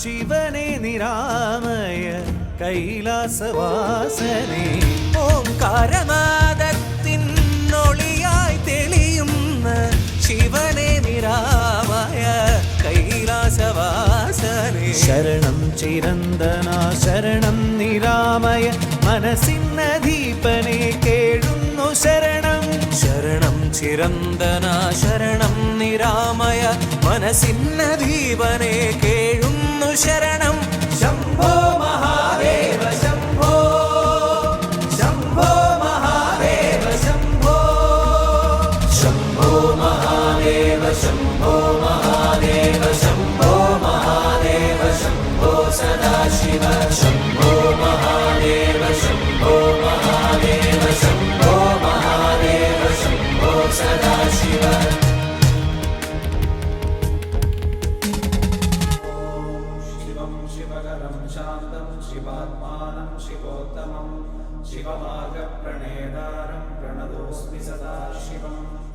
ശിവനെ നിരാമയ കൈലാസവാസനെ ഓംകാരനാദത്തിനൊളിയായി തെളിയുന്ന ശിവനെ നിരാമയ കൈലാസവാസനെ ശരണം ചിരന്തന ശരണം നിരാമയ മനസ്സിന്നധീപനെ കേഴുന്നു ശരണം ശരണം ചിരന്തന ശരണം നിരാമയ മനസ്സിന്നധീപനെ കേഴുന്നു ശരണം ശംഭോ മഹാദേവ ശംഭോ ശംഭോ മഹാദേവ ശംഭോ ശംഭോ മഹാദേവ ശംഭോ മഹാദേവ ശംഭോ മഹാദേവ ശംഭോ സദാശിവ ശംഭോ മഹാദേവ ശംഭോ മഹാദേവ ശംഭോ മഹാദേവ ശംഭോ സദാശിവ शिवकरं शान्तं शिवात्मानं शिवोत्तमं शिवमार्गप्रणेतारं प्रणतोऽस्मि सदा शिवम्